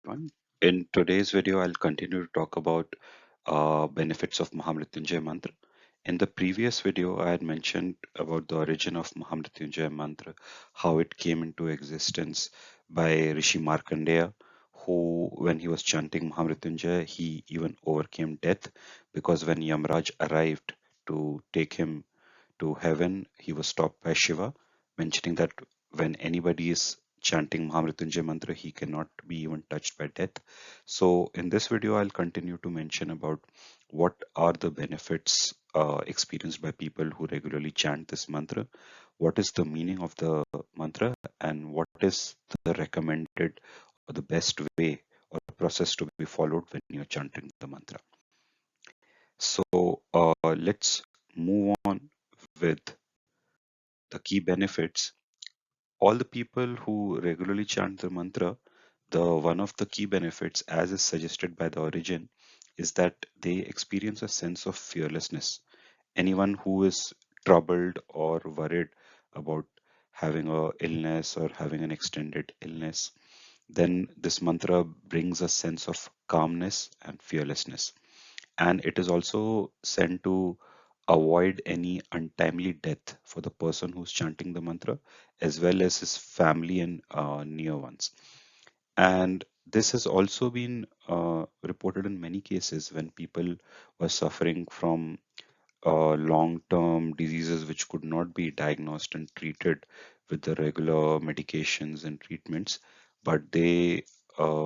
everyone. In today's video, I'll continue to talk about benefits of Mahamrityunjaya mantra. In the previous video, I had mentioned about the origin of Mahamrityunjaya mantra, how it came into existence by Rishi Markandeya, who, when he was chanting Mahamrityunjaya, he even overcame death because when Yamraj arrived to take him to heaven, he was stopped by Shiva, mentioning that when anybody is chanting Mahamrityunjaya mantra, he cannot be even touched by death. So, in this video, I'll continue to mention about what are the benefits experienced by people who regularly chant this mantra, what is the meaning of the mantra, and what is the recommended or the best way or process to be followed when you're chanting the mantra. So, let's move on with the key benefits. All the people who regularly chant the mantra, the one of the key benefits, as is suggested by the origin, is that they experience a sense of fearlessness. Anyone who is troubled or worried about having a illness or having an extended illness, then this mantra brings a sense of calmness and fearlessness. And it is also sent to avoid any untimely death for the person who's chanting the mantra, as well as his family and near ones. And this has also been reported in many cases when people were suffering from long-term diseases which could not be diagnosed and treated with the regular medications and treatments, but they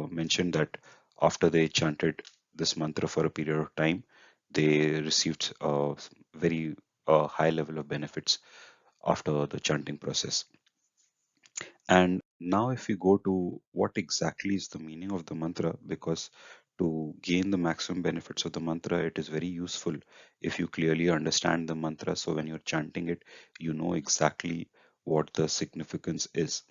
mentioned that after they chanted this mantra for a period of time, they received a very high level of benefits after the chanting process. And now, if we go to what exactly is the meaning of the mantra, because to gain the maximum benefits of the mantra, it is very useful if you clearly understand the mantra. So, when you're chanting it, you know exactly what the significance is.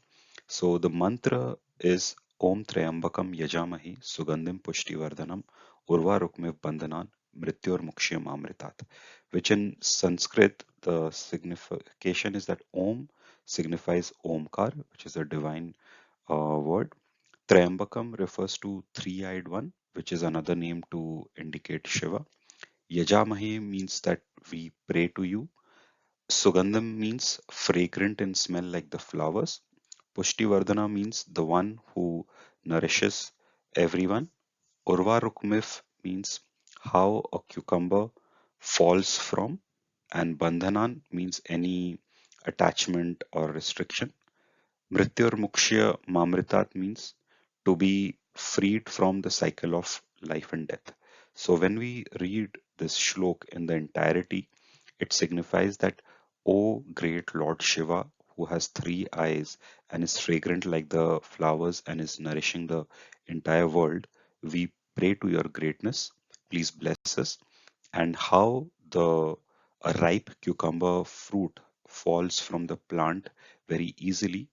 So, the mantra is Om Trayambakam Yajamahi Sugandhim Pushtivardhanam Urva Rukmiv Bandhanan Mrityor Mukshyam Amritat, which in Sanskrit, the signification is that Om signifies Omkar, which is a divine word. Trayambakam refers to three-eyed one, which is another name to indicate Shiva. Yajamahi means that we pray to you. Sugandham means fragrant and smell like the flowers. Pushtivardhana means the one who nourishes everyone. Urvarukmif means how a cucumber falls from, and Bandhanan means any attachment or restriction. Mrityur Mukshya Mamritat means to be freed from the cycle of life and death. So when we read this shlok in the entirety, it signifies that, O great Lord Shiva, who has three eyes and is fragrant like the flowers and is nourishing the entire world, we pray to your greatness. Please bless us. And how the a ripe cucumber fruit falls from the plant very easily,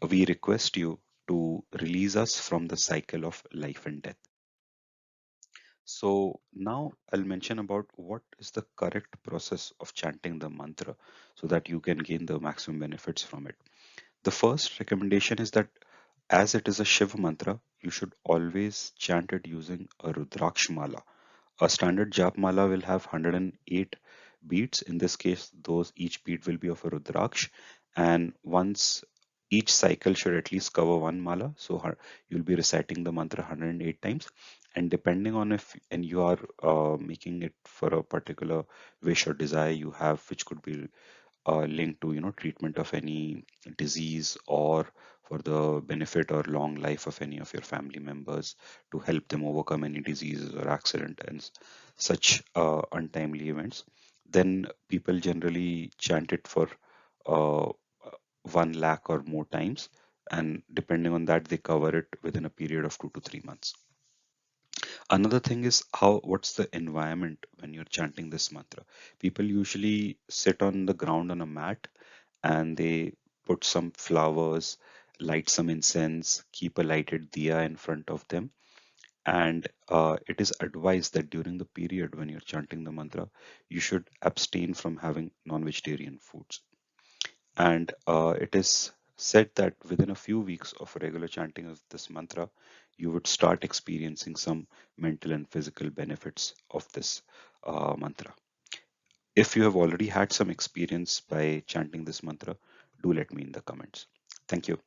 we request you to release us from the cycle of life and death. So now I'll mention about what is the correct process of chanting the mantra so that you can gain the maximum benefits from it. The first recommendation is that as it is a Shiva mantra, you should always chant it using a Rudraksh mala. A standard jap mala will have 108 beats. In this case, those each beat will be of a Rudraksh, and once each cycle should at least cover one mala. So you'll be reciting the mantra 108 times, and depending on if and you are making it for a particular wish or desire you have, which could be linked to treatment of any disease or for the benefit or long life of any of your family members, to help them overcome any diseases or accident and such untimely events, then people generally chant it for uh, 1 lakh or more times, and depending on that they cover it within a period of 2 to 3 months. Another thing is how what's the environment when you're chanting this mantra. People usually sit on the ground on a mat and they put some flowers, light some incense, keep a lighted diya in front of them. And it is advised that during the period when you're chanting the mantra, you should abstain from having non vegetarian foods. And it is said that within a few weeks of regular chanting of this mantra, you would start experiencing some mental and physical benefits of this mantra. If you have already had some experience by chanting this mantra, do let me in the comments. Thank you.